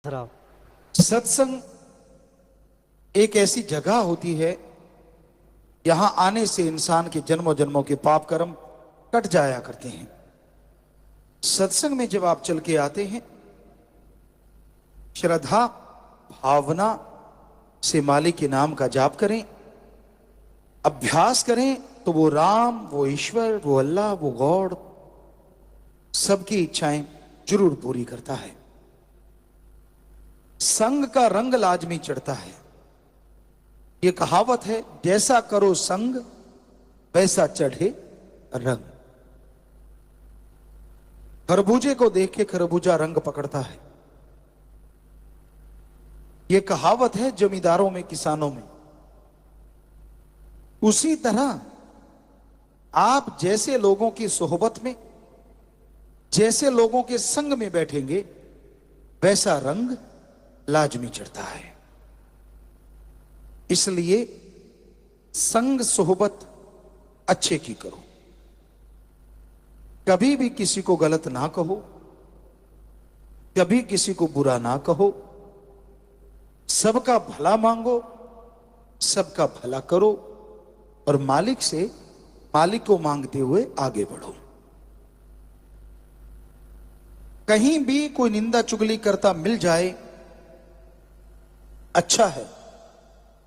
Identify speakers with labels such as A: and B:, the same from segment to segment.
A: खराब।
B: सत्संग एक ऐसी जगह होती है, यहां आने से इंसान के जन्मों जन्मों के पाप कर्म कट जाया करते हैं। सत्संग में जब आप चल के आते हैं, श्रद्धा भावना से मालिक के नाम का जाप करें, अभ्यास करें, तो वो राम, वो ईश्वर, वो अल्लाह, वो गॉड सबकी इच्छाएं जरूर पूरी करता है। संग का रंग लाजमी चढ़ता है। ये कहावत है, जैसा करो संग वैसा चढ़े रंग। खरबूजे को देख के खरबूजा रंग पकड़ता है। ये कहावत है जमींदारों में, किसानों में। उसी तरह आप जैसे लोगों की सोहबत में, जैसे लोगों के संग में बैठेंगे, वैसा रंग लाजमी चढ़ता है। इसलिए संग सोहबत अच्छे की करो। कभी भी किसी को गलत ना कहो, कभी किसी को बुरा ना कहो। सबका भला मांगो, सबका भला करो और मालिक को मांगते हुए आगे बढ़ो। कहीं भी कोई निंदा चुगली करता मिल जाए, अच्छा है,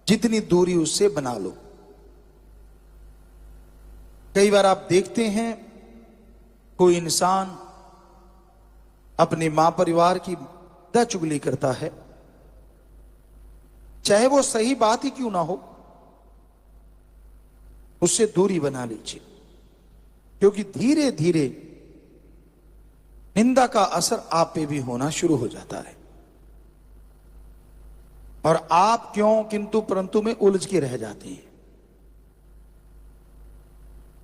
B: जितनी दूरी उससे बना लो। कई बार आप देखते हैं कोई इंसान अपने मां परिवार की निंदा चुगली करता है, चाहे वो सही बात ही क्यों ना हो, उससे दूरी बना लीजिए। क्योंकि धीरे धीरे निंदा का असर आप पे भी होना शुरू हो जाता है और आप क्यों किंतु परंतु में उलझ के रह जाते हैं।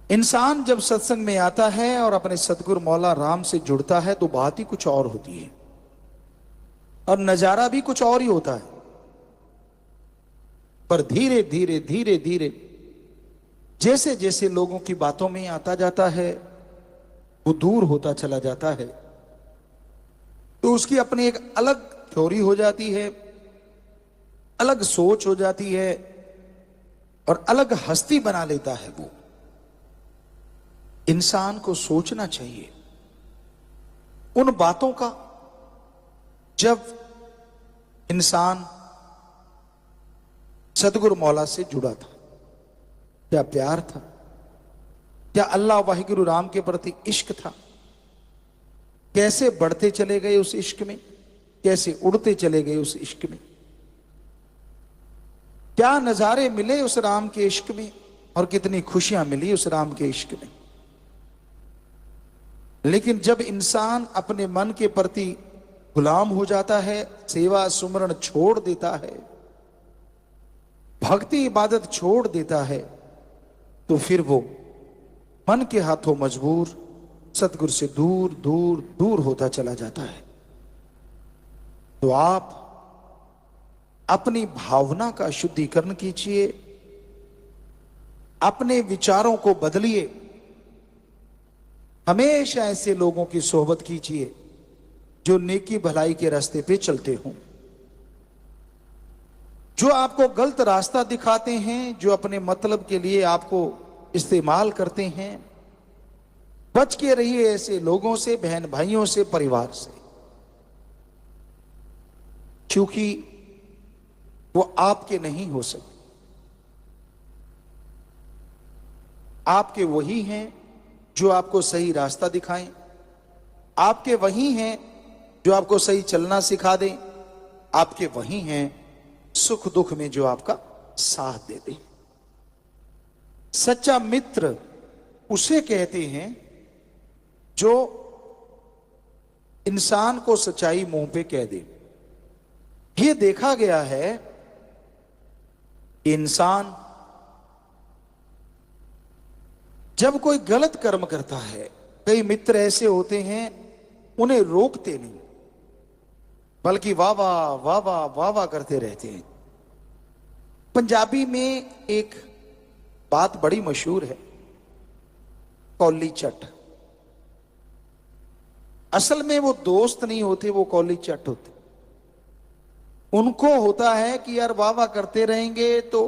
B: इंसान जब सत्संग में आता है और अपने सतगुरु मौला राम से जुड़ता है, तो बात ही कुछ और होती है और नजारा भी कुछ और ही होता है। पर धीरे धीरे धीरे धीरे जैसे जैसे लोगों की बातों में आता जाता है, वो दूर होता चला जाता है, तो उसकी अपनी एक अलग थ्योरी हो जाती है, अलग सोच हो जाती है और अलग हस्ती बना लेता है। वो इंसान को सोचना चाहिए उन बातों का, जब इंसान सतगुरु मौला से जुड़ा था, क्या प्यार था, क्या अल्लाह वाहिगुरु राम के प्रति इश्क था, कैसे बढ़ते चले गए उस इश्क में, कैसे उड़ते चले गए उस इश्क में, क्या नजारे मिले उस राम के इश्क में और कितनी खुशियां मिली उस राम के इश्क में। लेकिन जब इंसान अपने मन के प्रति गुलाम हो जाता है, सेवा सुमरण छोड़ देता है, भक्ति इबादत छोड़ देता है, तो फिर वो मन के हाथों मजबूर सतगुरु से दूर दूर दूर होता चला जाता है। तो आप अपनी भावना का शुद्धिकरण कीजिए, अपने विचारों को बदलिए, हमेशा ऐसे लोगों की सोहबत कीजिए जो नेकी भलाई के रास्ते पे चलते हों, जो आपको गलत रास्ता दिखाते हैं, जो अपने मतलब के लिए आपको इस्तेमाल करते हैं। बच के रहिए ऐसे लोगों से, बहन भाइयों से, परिवार से, क्योंकि वो आपके नहीं हो सकते। आपके वही हैं जो आपको सही रास्ता दिखाएं, आपके वही हैं जो आपको सही चलना सिखा दें, आपके वही हैं सुख दुख में जो आपका साथ दे दें। सच्चा मित्र उसे कहते हैं जो इंसान को सच्चाई मुंह पे कह दे। यह देखा गया है कि इंसान जब कोई गलत कर्म करता है, कई मित्र ऐसे होते हैं उन्हें रोकते नहीं, बल्कि वाह वाह वाह वाह वाह वाह करते रहते हैं। पंजाबी में एक बात बड़ी मशहूर है, कौली चट। असल में वो दोस्त नहीं होते, वो कौली चट होते। उनको होता है कि यार वाह वाह करते रहेंगे तो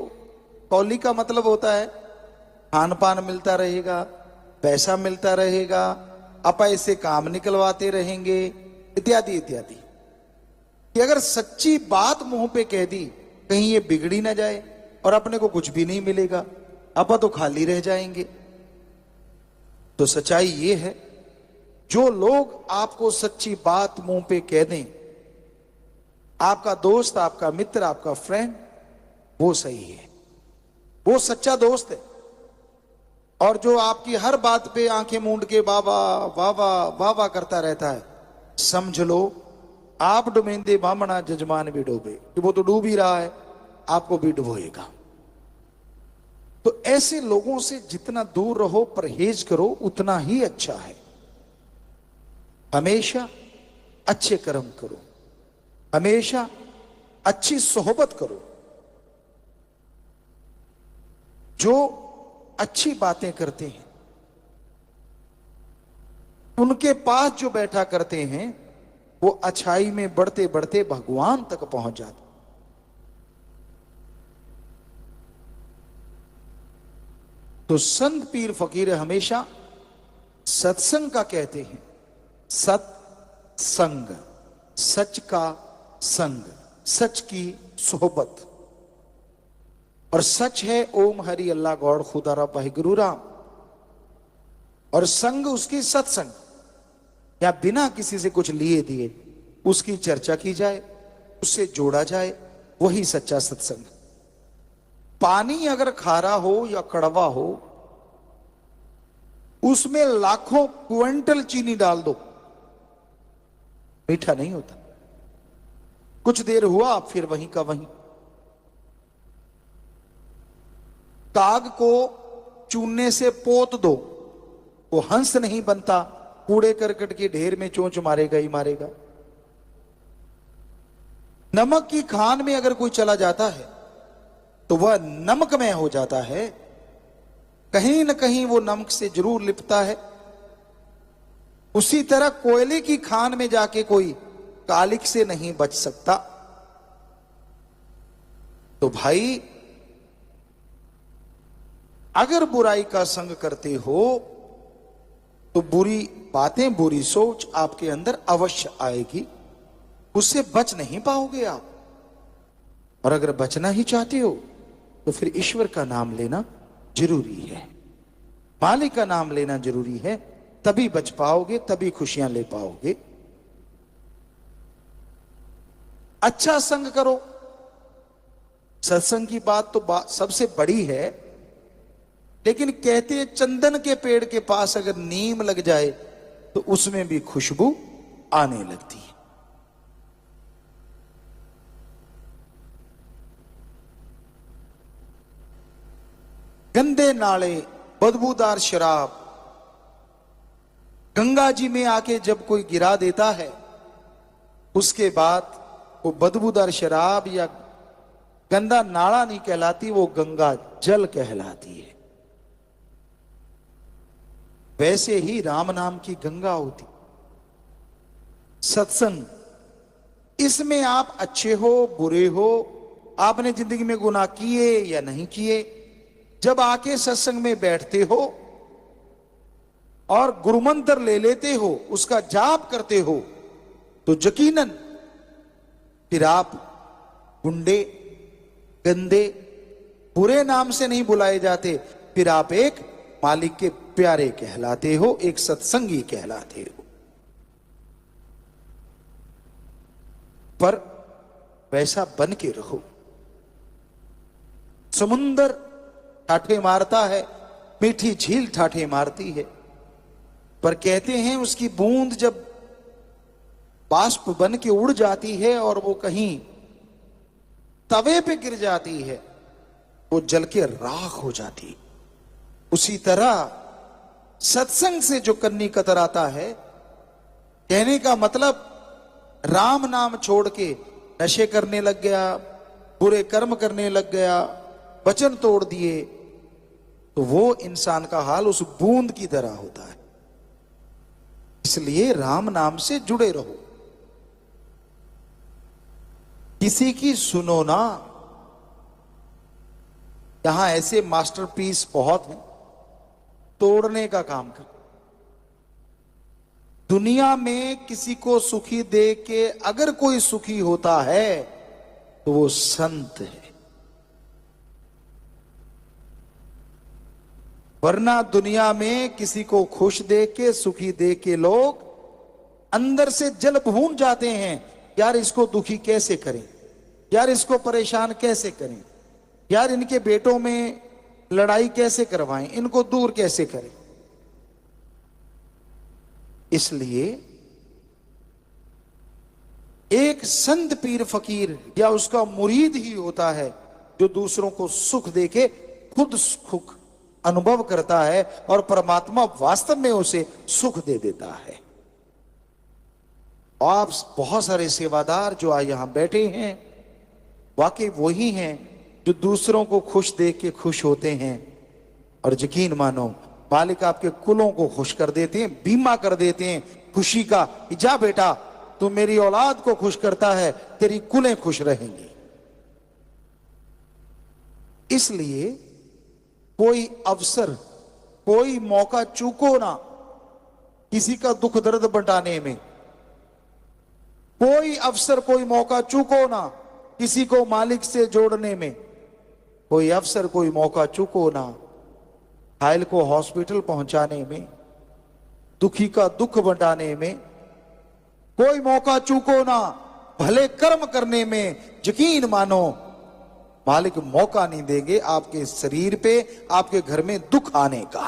B: कौली का मतलब होता है खान पान मिलता रहेगा, पैसा मिलता रहेगा, अपा से काम निकलवाते रहेंगे, इत्यादि इत्यादि। कि अगर सच्ची बात मुंह पे कह दी कहीं ये बिगड़ी ना जाए और अपने को कुछ भी नहीं मिलेगा, अपा तो खाली रह जाएंगे। तो सच्चाई ये है, जो लोग आपको सच्ची बात मुंह पे कह दें, आपका दोस्त, आपका मित्र, आपका फ्रेंड, वो सही है, वो सच्चा दोस्त है। और जो आपकी हर बात पे आंखें मूंद के वावा वावा वावा करता रहता है, समझ लो आप डुबेंदे बामणा जजमान भी डूबे, कि वो तो डूब ही रहा है, आपको भी डुबोएगा। तो ऐसे लोगों से जितना दूर रहो, परहेज करो, उतना ही अच्छा है। हमेशा अच्छे कर्म करो, हमेशा अच्छी सोहबत करो। जो अच्छी बातें करते हैं उनके पास जो बैठा करते हैं वो अच्छाई में बढ़ते बढ़ते भगवान तक पहुंच जाते। तो संत पीर फकीर हमेशा सत्संग का कहते हैं, सत्संग, सच का संग, सच की सोहबत। और सच है ओम हरि अल्लाह गौड़ खुदा रब वाहिगुरु राम, और संग उसकी सत्संग, या बिना किसी से कुछ लिए दिए उसकी चर्चा की जाए, उससे जोड़ा जाए, वही सच्चा सत्संग। पानी अगर खारा हो या कड़वा हो, उसमें लाखों क्विंटल चीनी डाल दो, मीठा नहीं होता। कुछ देर हुआ फिर वहीं का वहीं। काग को चूने से पोत दो, वो हंस नहीं बनता, कूड़े करकट के ढेर में चोंच मारेगा ही मारेगा। नमक की खान में अगर कोई चला जाता है तो वह नमकमय हो जाता है, कहीं न कहीं वो नमक से जरूर लिपटा है। उसी तरह कोयले की खान में जाके कोई कालिक से नहीं बच सकता। तो भाई अगर बुराई का संग करते हो तो बुरी बातें, बुरी सोच आपके अंदर अवश्य आएगी, उससे बच नहीं पाओगे आप। और अगर बचना ही चाहते हो तो फिर ईश्वर का नाम लेना जरूरी है, मालिक का नाम लेना जरूरी है, तभी बच पाओगे, तभी खुशियां ले पाओगे। अच्छा संग करो। सत्संग की बात तो सबसे बड़ी है, लेकिन कहते हैं चंदन के पेड़ के पास अगर नीम लग जाए तो उसमें भी खुशबू आने लगती है। गंदे नाले, बदबूदार शराब गंगा जी में आके जब कोई गिरा देता है, उसके बाद वो बदबूदार शराब या गंदा नाला नहीं कहलाती, वो गंगा जल कहलाती है। वैसे ही राम नाम की गंगा होती सत्संग। इसमें आप अच्छे हो बुरे हो, आपने जिंदगी में गुनाह किए या नहीं किए, जब आके सत्संग में बैठते हो और गुरुमंत्र ले लेते हो, उसका जाप करते हो, तो यकीनन फिर आप गुंडे, गंदे, बुरे नाम से नहीं बुलाए जाते, फिर आप एक मालिक के प्यारे कहलाते हो, एक सत्संगी कहलाते हो। पर वैसा बन के रहो। समुंदर ठाठे मारता है, मीठी झील ठाठे मारती है, पर कहते हैं उसकी बूंद जब बाष्प बन के उड़ जाती है और वो कहीं तवे पे गिर जाती है, वो जल के राख हो जाती है। उसी तरह सत्संग से जो कन्नी कतराता है, कहने का मतलब राम नाम छोड़ के नशे करने लग गया, बुरे कर्म करने लग गया, वचन तोड़ दिए, तो वो इंसान का हाल उस बूंद की तरह होता है। इसलिए राम नाम से जुड़े रहो। कि किसी की सुनो ना। यहां ऐसे मास्टरपीस बहुत हैं, तोड़ने का काम कर। दुनिया में किसी को सुखी दे के अगर कोई सुखी होता है तो वो संत है, वरना दुनिया में किसी को खुश दे के सुखी दे के लोग अंदर से जल भून जाते हैं। यार इसको दुखी कैसे करें, यार इसको परेशान कैसे करें, यार इनके बेटों में लड़ाई कैसे करवाएं, इनको दूर कैसे करें। इसलिए एक संत पीर फकीर या उसका मुरीद ही होता है जो दूसरों को सुख देके खुद सुख अनुभव करता है और परमात्मा वास्तव में उसे सुख दे देता है। आप बहुत सारे सेवादार जो आज यहां बैठे हैं वाकई वही हैं जो दूसरों को खुश देख के खुश होते हैं। और यकीन मानो मालिक आपके कुलों को खुश कर देते हैं, बीमा कर देते हैं खुशी का। जा बेटा तू मेरी औलाद को खुश करता है, तेरी कुलें खुश रहेंगी। इसलिए कोई अवसर कोई मौका चूको ना किसी का दुख दर्द बंटाने में। कोई अवसर कोई मौका चूको ना किसी को मालिक से जोड़ने में। कोई अवसर कोई मौका चूको ना घायल को हॉस्पिटल पहुंचाने में, दुखी का दुख बंटाने में। कोई मौका चूको ना भले कर्म करने में। यकीन मानो मालिक मौका नहीं देंगे आपके शरीर पे आपके घर में दुख आने का।